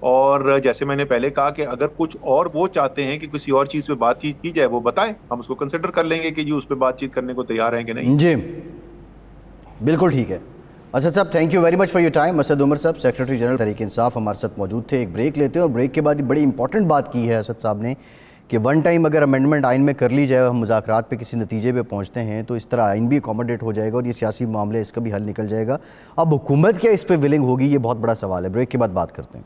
اور جیسے میں نے پہلے کہا کہ اگر کچھ اور وہ چاہتے ہیں کہ کسی اور چیز پہ بات چیت کی جائے وہ بتائیں, ہم اس کو کنسیڈر کر لیں گے کہ جی اس پہ بات چیت کرنے کو تیار ہیں کہ نہیں. جی بالکل ٹھیک ہے. اسد صاحب thank you very much for your time. Asad Umar صاحب سیکریٹری جنرل تحریک انصاف ہمارے ساتھ موجود تھے. ایک بریک لیتے ہیں اور بریک کے بعد بڑی امپورٹنٹ بات کی ہے اسد صاحب نے کہ ون ٹائم اگر امینڈمنٹ آئین میں کر لی جائے اور ہم مذاکرات پہ کسی نتیجے پہ پہنچتے ہیں تو اس طرح آئین بھی اکوموڈیٹ ہو جائے گا اور یہ سیاسی معاملے اس کا بھی حل نکل جائے گا. اب حکومت کیا اس پہ ولنگ ہوگی, یہ بہت بڑا سوال ہے. بریک کے بعد بات کرتے ہیں.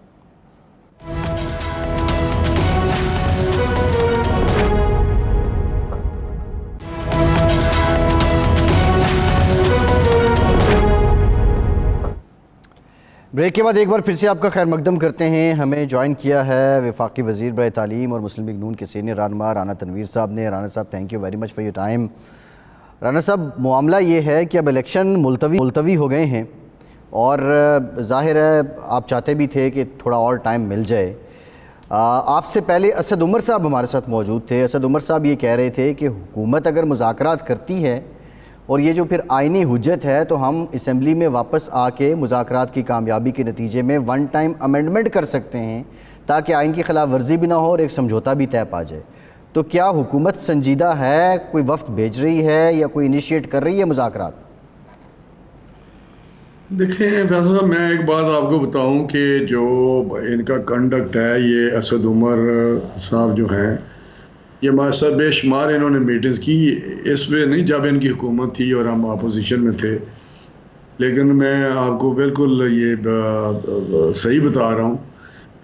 بریک کے بعد ایک بار پھر سے آپ کا خیر مقدم کرتے ہیں. ہمیں جوائن کیا ہے وفاقی وزیر برائے تعلیم اور مسلم لیگ نون کے سینئر رہنما رانا تنویر صاحب نے. رانا صاحب thank you very much for your time. Rana صاحب معاملہ یہ ہے کہ اب الیکشن ملتوی ہو گئے ہیں اور ظاہر ہے آپ چاہتے بھی تھے کہ تھوڑا اور ٹائم مل جائے. آپ سے پہلے اسد عمر صاحب ہمارے ساتھ موجود تھے. اسد عمر صاحب یہ کہہ رہے تھے کہ حکومت اگر مذاکرات کرتی ہے اور یہ جو پھر آئینی حجت ہے تو ہم اسمبلی میں واپس آ کے مذاکرات کی کامیابی کے نتیجے میں ون ٹائم امینڈمنٹ کر سکتے ہیں تاکہ آئین کی خلاف ورزی بھی نہ ہو اور ایک سمجھوتا بھی طے پا جائے. تو کیا حکومت سنجیدہ ہے, کوئی وفد بھیج رہی ہے یا کوئی انیشیٹ کر رہی ہے مذاکرات؟ دیکھیں فیصل صاحب, میں ایک بات آپ کو بتاؤں کہ جو ان کا کنڈکٹ ہے, یہ اسد عمر صاحب جو ہیں یہ ہمارے ساتھ بے شمار انہوں نے میٹنگز کی. اس پہ نہیں جب ان کی حکومت تھی اور ہم اپوزیشن میں تھے, لیکن میں آپ کو بالکل یہ صحیح بتا رہا ہوں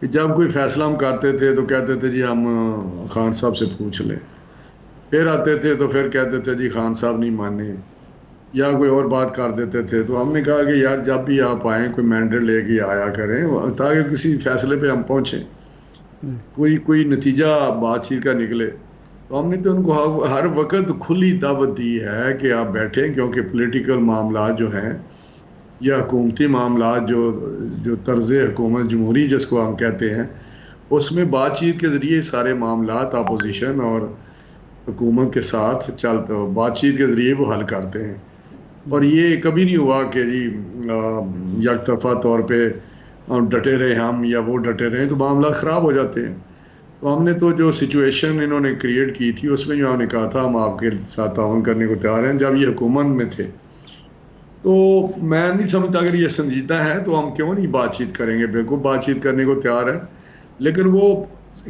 کہ جب کوئی فیصلہ ہم کرتے تھے تو کہتے تھے جی ہم خان صاحب سے پوچھ لیں, پھر آتے تھے تو پھر کہتے تھے جی خان صاحب نہیں مانے یا کوئی اور بات کر دیتے تھے. تو ہم نے کہا کہ یار جب بھی آپ آئیں کوئی مینڈیٹ لے کے آیا کریں تاکہ کسی فیصلے پہ ہم پہنچیں, کوئی نتیجہ بات چیت کا نکلے. تو ہم نے تو ان کو ہر وقت کھلی دعوت دی ہے کہ آپ بیٹھیں, کیونکہ پولیٹیکل معاملات جو ہیں یا حکومتی معاملات جو طرز حکومت جمہوری جس کو ہم کہتے ہیں, اس میں بات چیت کے ذریعے سارے معاملات اپوزیشن اور حکومت کے ساتھ بات چیت کے ذریعے وہ حل کرتے ہیں. اور یہ کبھی نہیں ہوا کہ جی یک طرفہ طور پہ ڈٹے رہے ہم یا وہ ڈٹے رہے, تو معاملات خراب ہو جاتے ہیں. تو ہم نے تو جو سچویشن انہوں نے کریٹ کی تھی اس میں جو ہم نے کہا تھا ہم آپ کے ساتھ تعاون کرنے کو تیار ہیں جب یہ حکومت میں تھے. تو میں نہیں سمجھتا اگر یہ سنجیدہ ہے تو ہم کیوں نہیں بات چیت کریں گے, بالکل بات چیت کرنے کو تیار ہے, لیکن وہ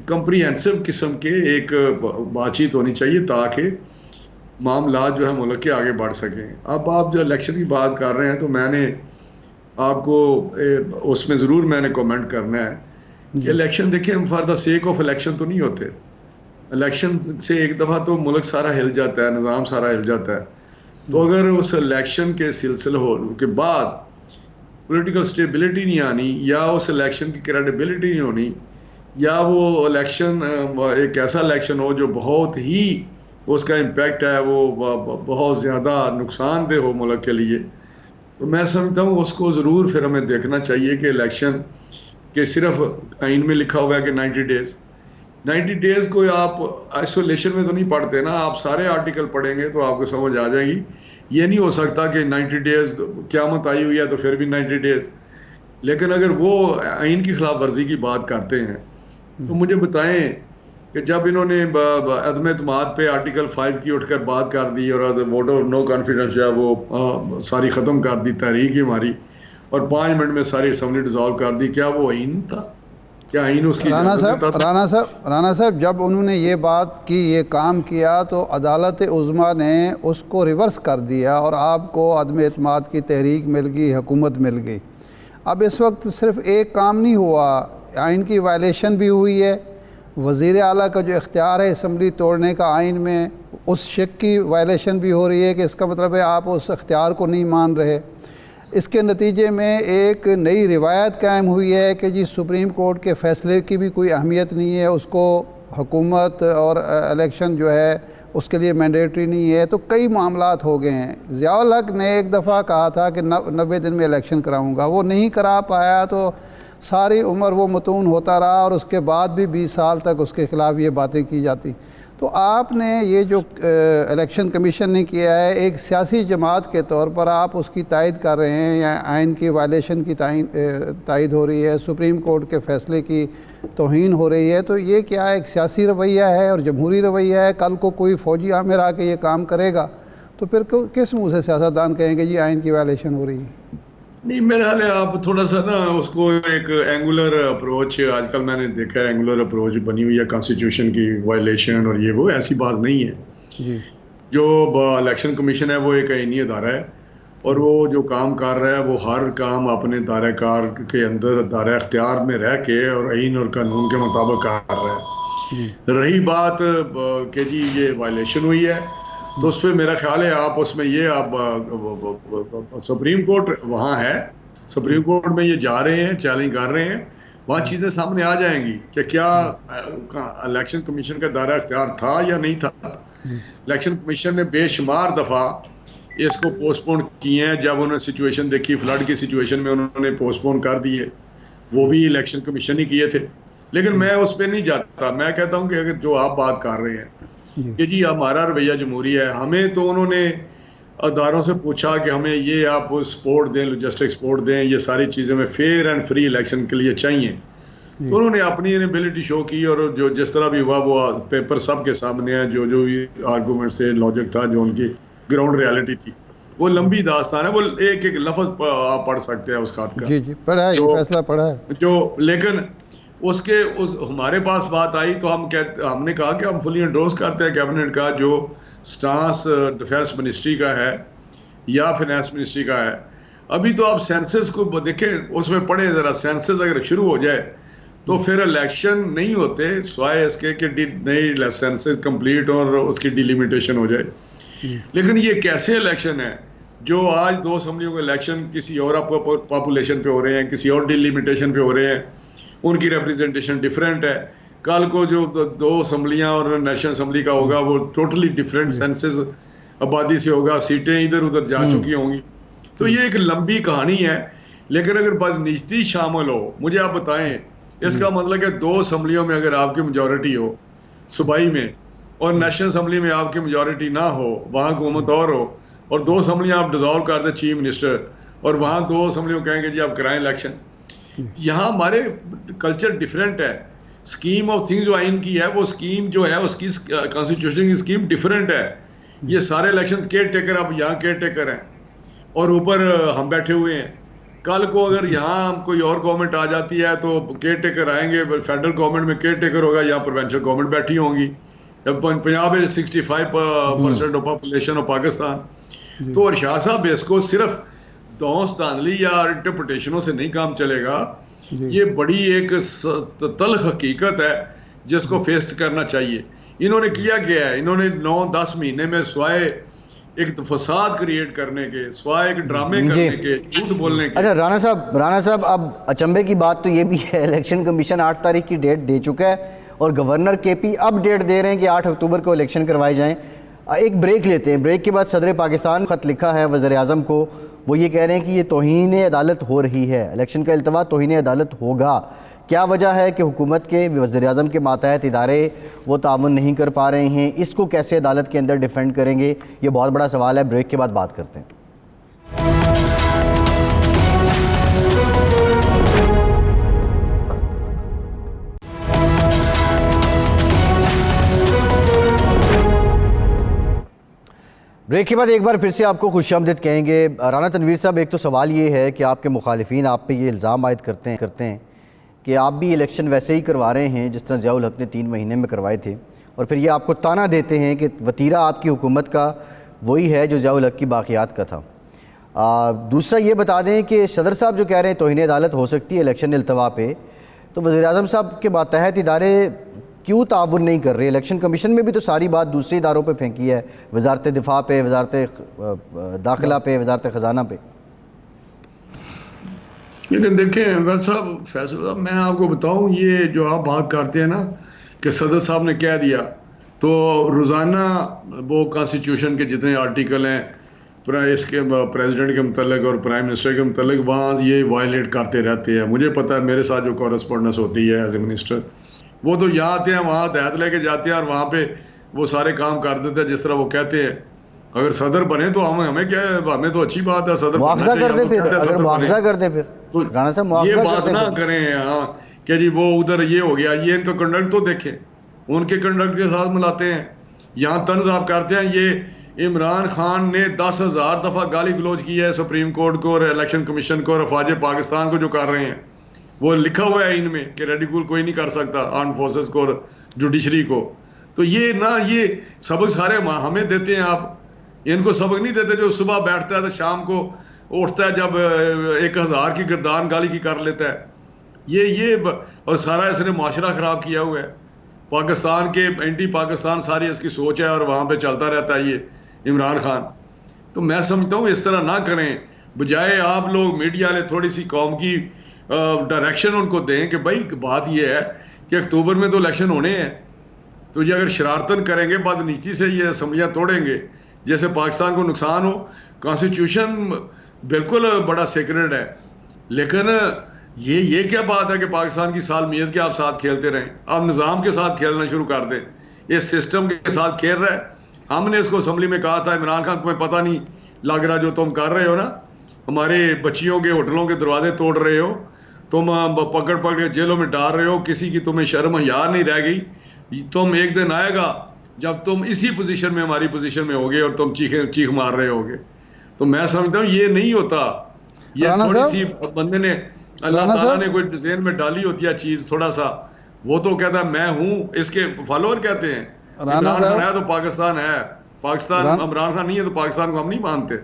کمپریہنسو قسم کے ایک بات چیت ہونی چاہیے تاکہ معاملات جو ہے ملک کے آگے بڑھ سکیں. اب آپ جو الیکشن کی بات کر رہے ہیں تو میں نے آپ کو اس میں ضرور میں نے کومنٹ کرنا ہے کہ الیکشن دیکھیں ہم for the sake of election تو نہیں ہوتے. الیکشن سے ایک دفعہ تو ملک سارا ہل جاتا ہے, نظام سارا ہل جاتا ہے. تو اگر اس الیکشن کے سلسلے کے بعد پولیٹیکل سٹیبلٹی نہیں آنی یا اس الیکشن کی کریڈیبلٹی نہیں ہونی یا وہ الیکشن ایک ایسا الیکشن ہو جو بہت ہی اس کا امپیکٹ ہے وہ بہت زیادہ نقصان دہ ہو ملک کے لیے, تو میں سمجھتا ہوں اس کو ضرور پھر ہمیں دیکھنا چاہیے کہ الیکشن کہ صرف آئین میں لکھا ہوا ہے کہ 90 ڈیز کو آپ آئسولیشن میں تو نہیں پڑھتے نا, آپ سارے آرٹیکل پڑھیں گے تو آپ کو سمجھ آ جائے گی. یہ نہیں ہو سکتا کہ 90 ڈیز قیامت آئی ہوئی ہے تو پھر بھی 90 ڈیز. لیکن اگر وہ آئین کی خلاف ورزی کی بات کرتے ہیں تو مجھے بتائیں کہ جب انہوں نے عدم اعتماد پہ آرٹیکل 5 کی اٹھ کر بات کر دی اور ووٹ آف نو کانفیڈنس جو ہے وہ ساری ختم کر دی تحریک ہی ہماری, اور 5 منٹ میں ساری اسمبلی ڈیزالو کر دی, کیا وہ آئین تھا؟ کیا آئین اس کی رانا صاحب جب انہوں نے یہ بات کی, یہ کام کیا, تو عدالت عظمیٰ نے اس کو ریورس کر دیا اور آپ کو عدم اعتماد کی تحریک مل گئی, حکومت مل گئی. اب اس وقت صرف ایک کام نہیں ہوا, آئین کی وائلیشن بھی ہوئی ہے, وزیر اعلیٰ کا جو اختیار ہے اسمبلی توڑنے کا آئین میں, اس شک کی وائلیشن بھی ہو رہی ہے کہ اس کا مطلب ہے آپ اس اختیار کو نہیں مان رہے. اس کے نتیجے میں ایک نئی روایت قائم ہوئی ہے کہ جی سپریم کورٹ کے فیصلے کی بھی کوئی اہمیت نہیں ہے, اس کو حکومت اور الیکشن جو ہے اس کے لیے مینڈیٹری نہیں ہے. تو کئی معاملات ہو گئے ہیں. ضیاء الحق نے ایک دفعہ کہا تھا کہ 90 دن میں الیکشن کراؤں گا, وہ نہیں کرا پایا تو ساری عمر وہ متون ہوتا رہا اور اس کے بعد بھی 20 سال تک اس کے خلاف یہ باتیں کی جاتی. تو آپ نے یہ جو الیکشن کمیشن نے کیا ہے ایک سیاسی جماعت کے طور پر آپ اس کی تائید کر رہے ہیں یا آئین کی وائلیشن کی تائید ہو رہی ہے, سپریم کورٹ کے فیصلے کی توہین ہو رہی ہے, تو یہ کیا ایک سیاسی رویہ ہے اور جمہوری رویہ ہے؟ کل کو کوئی فوجی عامر آ کے یہ کام کرے گا تو پھر کس منہ سے سیاستدان کہیں گے جی آئین کی وائلیشن ہو رہی ہے؟ نہیں, میرے خیال ہے آپ تھوڑا سا نا اس کو ایک اینگولر اپروچ, آج کل میں نے دیکھا ہے اینگولر اپروچ بنی ہوئی ہے کانسٹیٹیوشن کی وائلیشن اور یہ وہ, ایسی بات نہیں ہے. جی, جو الیکشن کمیشن ہے وہ ایک آئینی ادارہ ہے اور وہ جو کام کر رہا ہے وہ ہر کام اپنے دائرہ کار کے اندر دائرہ اختیار میں رہ کے اور آئین اور قانون کے مطابق کر رہا ہے. رہی بات کہ جی یہ وائلیشن ہوئی ہے تو اس پہ میرا خیال ہے آپ اس میں یہ آپ سپریم کورٹ وہاں ہے, سپریم کورٹ میں یہ جا رہے ہیں, چیلنج کر رہے ہیں, وہاں چیزیں سامنے آ جائیں گی کہ کیا الیکشن کمیشن کا دائرہ اختیار تھا یا نہیں تھا. الیکشن کمیشن نے بے شمار دفعہ اس کو پوسٹ پون کیے ہیں, جب انہوں نے سچویشن دیکھی فلڈ کی سچویشن میں انہوں نے پوسٹ پون کر دیے, وہ بھی الیکشن کمیشن ہی کیے تھے. لیکن میں اس پہ نہیں جاتا, میں کہتا ہوں کہ اگر جو آپ بات کر رہے ہیں کہ جی ہمارا رویہ جمہوری ہے, ہمیں تو انہوں نے اداروں سے پوچھا کہ ہمیں یہ آپ سپورٹ دیں, لاجسٹک سپورٹ دیں, یہ ساری چیزیں ہمیں فیئر اینڈ فری الیکشن کے لیے چاہیے. تو انہوں نے اپنی انیبلٹی شو کی اور جو جس طرح بھی ہوا وہ پیپر سب کے سامنے ہے, جو جو بھی آرگومنٹ سے لاجک تھا, جو ان کی گراؤنڈ ریالٹی تھی, وہ لمبی داستان ہے, وہ ایک ایک لفظ آپ پڑھ سکتے ہیں اس خط کا. جی پڑھا ہے, یہ فیصلہ پڑھا ہے جو, لیکن اس کے ہمارے پاس بات آئی تو ہم نے کہا کہ ہم فلی انڈورس کرتے ہیں کیبنٹ کا جو سٹانس ڈیفینس منسٹری کا ہے یا فائنانس منسٹری کا ہے. ابھی تو آپ سینسس کو دیکھیں, اس میں پڑھیں ذرا, سینسس اگر شروع ہو جائے تو پھر الیکشن نہیں ہوتے سوائے اس کے کہ نئی سینسس کمپلیٹ اور اس کی ڈیلیمیٹیشن ہو جائے. لیکن یہ کیسے الیکشن ہے جو آج 2 اسمبلیوں کے الیکشن کسی اور پاپولیشن پہ ہو رہے ہیں, کسی اور ڈیلیمیٹیشن پہ ہو رہے ہیں, ان کی ریپرزنٹیشن ڈیفرنٹ ہے. کل کو جو 2 اسمبلیاں اور نیشنل اسمبلی کا ہوگا وہ ٹوٹلی ڈیفرنٹ سینسز آبادی سے ہوگا, سیٹیں ادھر ادھر جا چکی ہوں گی. تو یہ ایک لمبی کہانی ہے. لیکن اگر بدنیتی شامل ہو, مجھے آپ بتائیں, اس کا مطلب کہ 2 اسمبلیوں میں اگر آپ کی میجورٹی ہو صوبائی میں اور نیشنل اسمبلی میں آپ کی میجورٹی نہ ہو, وہاں حکومت اور ہو, اور 2 اسمبلیاں آپ ڈیزالو کر دیں چیف منسٹر, اور وہاں 2 اسمبلیوں کہیں گے جی آپ کرائیں الیکشن. یہاں ہمارے کلچر ڈیفرنٹ ہے, اسکیم آف تھنگز جو آئین کی ہے وہ اسکیم جو ہے اس کی کانسٹیٹیوشن کی اسکیم ڈیفرنٹ ہے. یہ سارے الیکشن کیئر ٹیکر, اب یہاں کیئر ٹیکر ہیں اور اوپر ہم بیٹھے ہوئے ہیں. کل کو اگر یہاں کوئی اور گورنمنٹ آ جاتی ہے تو کیئر ٹیکر آئیں گے, فیڈرل گورنمنٹ میں کیئر ٹیکر ہوگا, یہاں پروونشل گورنمنٹ بیٹھی ہوں گی. پنجاب ہے 65% آف پاپولیشن آف پاکستان. تو ارشاد صاحب اس کو صرف دونس دھاندلی یا انٹرپریٹیشنوں سے نہیں کام چلے گا. یہ بڑی ایک تلخ حقیقت ہے جس کو فیس کرنا چاہیے. انہوں نے کیا ہے, انہوں نے 9-10 مہینے میں سوائے ایک فساد کریٹ کرنے کے, سوائے ایک ڈرامے کرنے کے, جھوٹ بولنے کے. اچھا رانا صاحب اب اچنبے کی بات تو یہ بھی ہے, الیکشن کمیشن 8 تاریخ کی ڈیٹ دے چکا ہے اور گورنر کے پی اب ڈیٹ دے رہے ہیں کہ 8 اکتوبر کو الیکشن کروائے جائیں. ایک بریک لیتے ہیں, بریک کے بعد صدر پاکستان خط لکھا ہے وزیر اعظم کو, وہ یہ کہہ رہے ہیں کہ یہ توہین عدالت ہو رہی ہے, الیکشن کا التوا توہین عدالت ہوگا. کیا وجہ ہے کہ حکومت کے وزیر اعظم کے ماتحت ادارے وہ تعاون نہیں کر پا رہے ہیں, اس کو کیسے عدالت کے اندر ڈیفینڈ کریں گے, یہ بہت بڑا سوال ہے. بریک کے بعد بات کرتے ہیں. بریک کے بعد ایک بار پھر سے آپ کو خوش آمدید کہیں گے. رانا تنویر صاحب, ایک تو سوال یہ ہے کہ آپ کے مخالفین آپ پہ یہ الزام عائد کرتے ہیں کہ آپ بھی الیکشن ویسے ہی کروا رہے ہیں جس طرح ضیاء الحق نے 3 مہینے میں کروائے تھے, اور پھر یہ آپ کو تانا دیتے ہیں کہ وتیرہ آپ کی حکومت کا وہی ہے جو ضیاء الحق کی باقیات کا تھا. دوسرا یہ بتا دیں کہ صدر صاحب جو کہہ رہے ہیں توہین عدالت ہو سکتی ہے الیکشن التوا پہ, تو وزیر اعظم صاحب کے ماتحت ادارے کیوں تعاون نہیں کر رہے؟ الیکشن کمیشن میں بھی تو ساری بات دوسرے اداروں پہ پھینکی ہے, وزارت دفاع پہ, وزارت داخلہ پہ, وزارت خزانہ پہ. لیکن دیکھیں وزیر صاحب, فیصل صاحب, میں آپ کو بتاؤں, یہ جو آپ بات کرتے ہیں نا کہ صدر صاحب نے کہہ دیا, تو روزانہ وہ کانسٹیٹیوشن کے جتنے آرٹیکل ہیں اس کے پریزیڈنٹ کے متعلق اور پرائم منسٹر کے متعلق, وہاں یہ وائلیٹ کرتے رہتے ہیں. مجھے پتہ ہے, میرے ساتھ جو کورسپونڈنس ہوتی ہے ایز اے منسٹر, وہ تو یہاں آتے ہیں, وہاں ہدایت لے کے جاتے ہیں اور وہاں پہ وہ سارے کام کر دیتے ہیں جس طرح وہ کہتے ہیں. اگر صدر بنے تو ہمیں کیا ہے, ہمیں تو اچھی بات ہے صدر مواخذہ کر دیں پھر, اگر مواخذہ کر دیں پھر تو رانا صاحب یہ مواخذہ بات کر نہ دیں کریں ہاں کہ جی وہ ادھر یہ ہو گیا. یہ ان کا کنڈکٹ تو دیکھیں, ان کے کنڈکٹ کے ساتھ ملاتے ہیں. یہاں طنز آپ کرتے ہیں. یہ عمران خان نے 10,000 دفعہ گالی گلوچ کی ہے سپریم کورٹ کو اور الیکشن کمیشن کو اور افواج پاکستان کو جو کر رہے ہیں. وہ لکھا ہوا ہے ان میں کہ ریڈیکول کوئی نہیں کر سکتا آرم فورسز کو اور جوڈیشری کو. تو یہ سبق سارے ہمیں دیتے ہیں آپ, ان کو سبق نہیں دیتے. جو صبح بیٹھتا ہے تو شام کو اٹھتا ہے جب 1,000 کی گردان گالی کی کر لیتا ہے. یہ اور سارا اس نے معاشرہ خراب کیا ہوا ہے. پاکستان کے اینٹی پاکستان ساری اس کی سوچ ہے اور وہاں پہ چلتا رہتا ہے یہ عمران خان. تو میں سمجھتا ہوں اس طرح نہ کریں, بجائے آپ لوگ میڈیا والے تھوڑی سی قوم کی ڈائریکشن ان کو دیں کہ بھائی بات یہ ہے کہ اکتوبر میں تو الیکشن ہونے ہیں. تو یہ اگر شرارتن کریں گے بدنیتی سے یہ اسمبلیاں توڑیں گے جیسے پاکستان کو نقصان ہو. کانسٹیٹیوشن بالکل بڑا سیکرڈ ہے, لیکن یہ کیا بات ہے کہ پاکستان کی سالمیت کے آپ ساتھ کھیلتے رہیں. آپ نظام کے ساتھ کھیلنا شروع کر دیں, اس سسٹم کے ساتھ کھیل رہے. ہم نے اس کو اسمبلی میں کہا تھا عمران خان تمہیں پتہ نہیں لگ رہا جو تم کر رہے ہو نا, ہمارے بچیوں کے ہوٹلوں کے دروازے توڑ رہے ہو, تم پکڑ کے جیلوں میں ڈال رہے ہو, کسی کی تمہیں شرم حیا نہیں رہ گئی. تم ایک دن آئے گا جب تم اسی پوزیشن میں ہماری پوزیشن میں ہوگے اور تم چیخ مار رہے ہوگے. تو میں سمجھتا ہوں یہ نہیں ہوتا. یہ تھوڑی سی بندے نے اللہ تعالیٰ نے کوئی ذہن میں ڈالی ہوتی ہے چیز تھوڑا سا, وہ تو کہتا ہے میں ہوں, اس کے فالوور کہتے ہیں عمران خان ہے تو پاکستان ہے, پاکستان عمران خان نہیں ہے تو پاکستان کو ہم نہیں مانتے.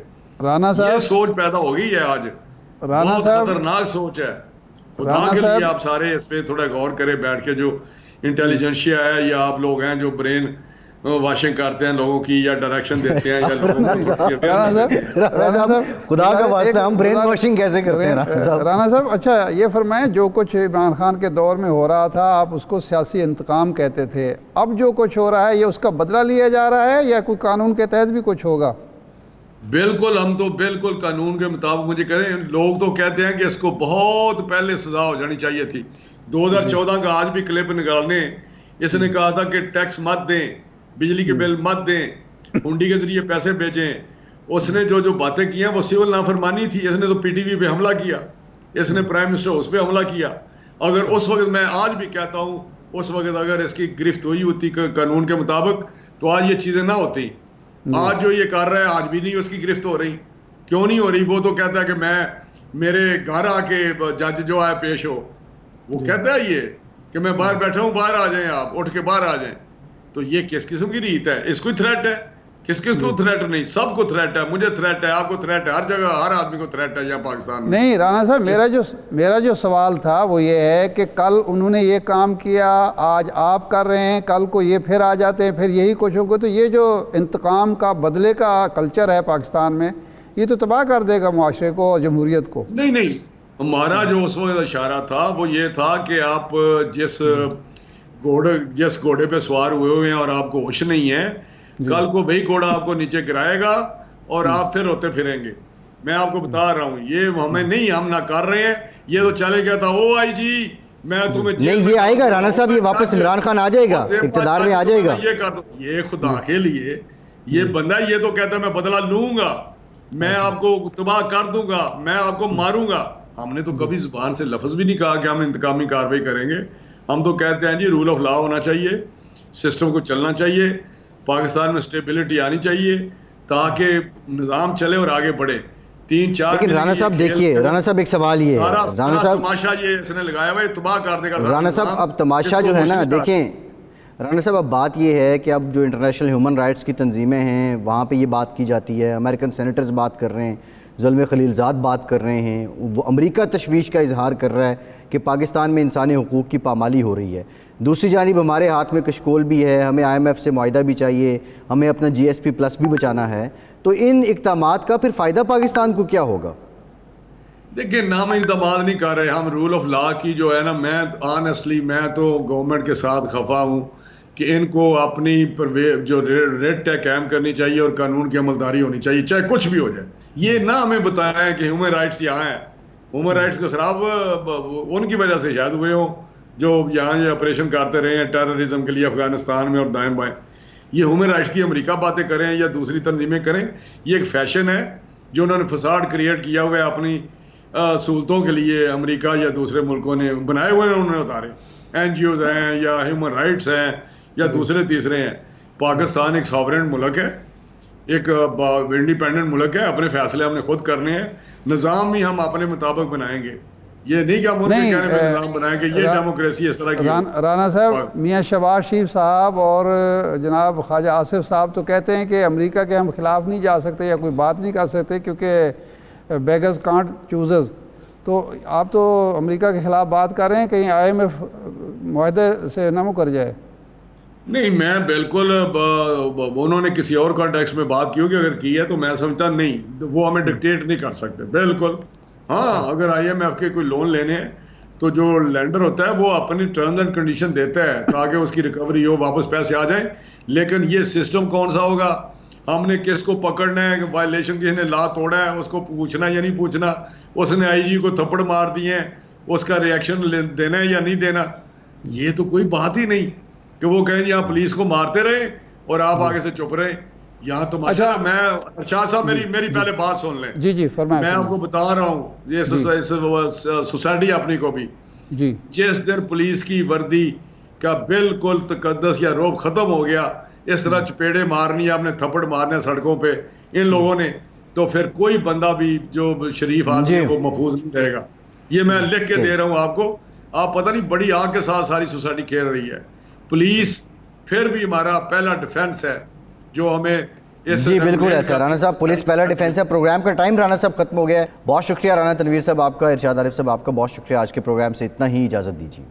رانا صاحب یہ سوچ پیدا ہو گئی ہے آج, بہت خطرناک سوچ ہے. خدا کے لیے آپ سارے اس پہ تھوڑا غور کریں بیٹھ کے. جو انٹیلیجنشیا ہے یا آپ لوگ ہیں جو برین واشنگ کرتے ہیں لوگوں کی یا ڈائریکشن دیتے ہیں یا لوگوں کو خدا کا واسطہ ہم برین واشنگ کیسے کرتے ہیں رانا صاحب؟ اچھا یہ فرمائیں, جو کچھ عمران خان کے دور میں ہو رہا تھا آپ اس کو سیاسی انتقام کہتے تھے, اب جو کچھ ہو رہا ہے یہ اس کا بدلہ لیا جا رہا ہے یا کوئی قانون کے تحت بھی کچھ ہوگا؟ بالکل, ہم تو بالکل قانون کے مطابق. مجھے کریں لوگ تو کہتے ہیں کہ اس کو بہت پہلے سزا ہو جانی چاہیے تھی. 2014 کا آج بھی کلپ نکالنے, اس نے کہا تھا کہ ٹیکس مت دیں, بجلی کے بل مت دیں, ہنڈی کے ذریعے پیسے بھیجیں. اس نے جو باتیں کی ہیں وہ سول نافرمانی تھی. اس نے تو پی ٹی وی پہ حملہ کیا, اس نے پرائم منسٹر اس پہ حملہ کیا. اگر اس وقت, میں آج بھی کہتا ہوں, اس وقت اگر اس کی گرفت ہوئی ہوتی قانون کے مطابق تو آج یہ چیزیں نہ ہوتی. آج جو یہ کر رہا ہے آج بھی نہیں اس کی گرفت ہو رہی. کیوں نہیں ہو رہی؟ وہ تو کہتا ہے کہ میں میرے گھر آ کے جج جو آئے پیش ہو, وہ کہتا ہے یہ کہ میں باہر بیٹھا ہوں, باہر آ جائیں, آپ اٹھ کے باہر آ جائیں. تو یہ کس قسم کی ریت ہے؟ اس کو تھریٹ ہے؟ کس کو تھریٹ نہیں؟ سب کو تھریٹ ہے. مجھے تھریٹ ہے, آپ کو تھریٹ ہے, ہر جگہ ہر آدمی کو تھریٹ ہے یہاں پاکستان میں. نہیں رانا صاحب, میرا جو سوال تھا وہ یہ ہے کہ کل انہوں نے یہ کام کیا, آج آپ کر رہے ہیں, کل کو یہ پھر آ جاتے ہیں, پھر یہی کچھ ہوگا. تو یہ جو انتقام کا بدلے کا کلچر ہے پاکستان میں, یہ تو تباہ کر دے گا معاشرے کو اور جمہوریت کو. نہیں, ہمارا جو اس وقت اشارہ تھا وہ یہ تھا کہ آپ جس گھوڑے پہ سوار ہوئے ہیں اور آپ کو ہوش نہیں ہے, کل کو وہی گھوڑا آپ کو نیچے گرائے گا اور آپ پھر ہوتے پھریں گے. میں آپ کو بتا رہا ہوں, یہ ہمیں نہیں, ہم نہ کر رہے ہیں. یہ تو چلے گیا تھا او آئی جی میں تمہیں نہیں, یہ آئے گا رانا صاحب, یہ واپس عمران خان آ جائے گا, اقتدار میں آ جائے گا. یہ کر دو, یہ خدا کے لیے یہ بندہ یہ تو کہتا ہے میں بدلہ لوں گا, میں آپ کو تباہ کر دوں گا, میں آپ کو ماروں گا. ہم نے تو کبھی زبان سے لفظ بھی نہیں کہا کہ ہم انتقامی کارروائی کریں گے. ہم تو کہتے ہیں جی رول آف لا ہونا چاہیے, سسٹم کو چلنا چاہیے, پاکستان میں اسٹیبلٹی آنی چاہیے تاکہ نظام چلے اور آگے بڑھے. 3-4 لیکن رانا صاحب دیکھیے, رانا صاحب ایک سوال یہ ہے, رانا صاحب تماشا یہ اس نے لگایا ہوا ہے تباہ کر دے گا. رانا صاحب اب تماشا جو ہے نا, دیکھیں رانا صاحب اب بات یہ ہے کہ اب جو انٹرنیشنل ہیومن رائٹس کی تنظیمیں ہیں وہاں پہ یہ بات کی جاتی ہے, امریکن سینیٹرز بات کر رہے ہیں, زلمے خلیلزاد بات کر رہے ہیں, وہ امریکہ تشویش کا اظہار کر رہا ہے کہ پاکستان میں انسانی حقوق کی پامالی ہو رہی ہے. دوسری جانب ہمارے ہاتھ میں کشکول بھی ہے, ہمیں آئی ایم ایف سے معاہدہ بھی چاہیے, ہمیں اپنا جی ایس پی پلس بھی بچانا ہے. تو ان اقدامات کا پھر فائدہ پاکستان کو کیا ہوگا؟ دیکھیں نام اقدامات نہیں کر رہے ہم, رول آف لا کی جو ہے نا, میں آنیسٹلی میں تو گورنمنٹ کے ساتھ خفا ہوں کہ ان کو اپنی جو ریٹ ہے قائم کرنی چاہیے اور قانون کی عملداری ہونی چاہیے چاہے کچھ بھی ہو جائے. یہ نہ ہمیں بتایا ہے کہ ہیومن رائٹس یہاں ہیں, ہیومن رائٹس کے خراب ان کی وجہ سے شاید ہوئے ہوں جو یہاں یہ آپریشن کرتے رہے ہیں ٹیررزم کے لیے افغانستان میں اور دائیں بائیں. یہ ہیومن رائٹس کی امریکہ باتیں کریں یا دوسری تنظیمیں کریں، یہ ایک فیشن ہے جو انہوں نے فساد کریٹ کیا ہوا ہے اپنی سہولتوں کے لیے، امریکہ یا دوسرے ملکوں نے بنائے ہوئے ہیں، انہوں نے اتارے، این جی اوز ہیں یا ہیومن رائٹس ہیں یا دوسرے تیسرے ہیں۔ پاکستان ایک ساورن ملک ہے، ایک انڈیپینڈنٹ ملک ہے، اپنے فیصلے ہم نے خود کرنے ہیں، نظام بھی ہم اپنے مطابق بنائیں گے، یہ نہیں کہ ہم ان کے کہنے پہ نظام بنائیں گے، یہ ڈیموکریسی اس طرح کی۔ رانا صاحب، میاں شہباز شریف صاحب اور جناب خواجہ آصف صاحب تو کہتے ہیں کہ امریکہ کے ہم خلاف نہیں جا سکتے یا کوئی بات نہیں کر سکتے کیونکہ بیگرز کانٹ چوزرز، تو آپ تو امریکہ کے خلاف بات کر رہے ہیں، کہیں IMF معاہدے سے نہ مکر جائے؟ نہیں، میں بالکل انہوں نے کسی اور کانٹیکس میں بات کی ہوگی، اگر کی ہے تو میں سمجھتا نہیں وہ ہمیں ڈکٹیٹ نہیں کر سکتے، بالکل۔ ہاں، اگر IMF کے کوئی لون لینے ہیں تو جو لینڈر ہوتا ہے وہ اپنی ٹرمز اینڈ کنڈیشن دیتا ہے تاکہ اس کی ریکوری ہو، واپس پیسے آ جائیں، لیکن یہ سسٹم کون سا ہوگا، ہم نے کس کو پکڑنا ہے، وائلیشن کسی نے لا توڑا ہے اس کو پوچھنا یا نہیں پوچھنا، اس نے IG کو تھپڑ مار دیے ہیں اس کا ریئیکشن دینا ہے یا نہیں دینا، یہ تو کوئی بات ہی نہیں کہ وہ کہیں آپ پولیس کو مارتے رہے اور آپ آگے سے چپ رہے۔ یہاں تو ماشاءاللہ، میں شاہ صاحب میری پہلے بات سن لیں، جی فرمائیں۔ میں آپ کو بتا رہا ہوں یہ سوسائٹی اپنی کو بھی، جس دن پولیس کی وردی کا بالکل تقدس یا روب ختم ہو گیا، اس طرح چپیڑے مارنی، آپ نے تھپڑ مارنے سڑکوں پہ ان لوگوں نے، تو پھر کوئی بندہ بھی جو شریف آدمی ہے وہ محفوظ نہیں رہے گا۔ یہ میں لکھ کے دے رہا ہوں آپ کو، آپ پتہ نہیں بڑی آگ کے ساتھ ساری سوسائٹی کھیل رہی ہے۔ پولیس پھر بھی ہمارا پہلا ڈیفنس ہے جو ہمیں جی بالکل ایسا رانا صاحب، پولیس پہلا ڈیفنس ہے۔ پروگرام کا ٹائم رانا صاحب ختم ہو گیا ہے، بہت شکریہ رانا تنویر صاحب آپ کا، ارشاد عارف صاحب آپ کا بہت شکریہ، آج کے پروگرام سے اتنا ہی، اجازت دیجیے۔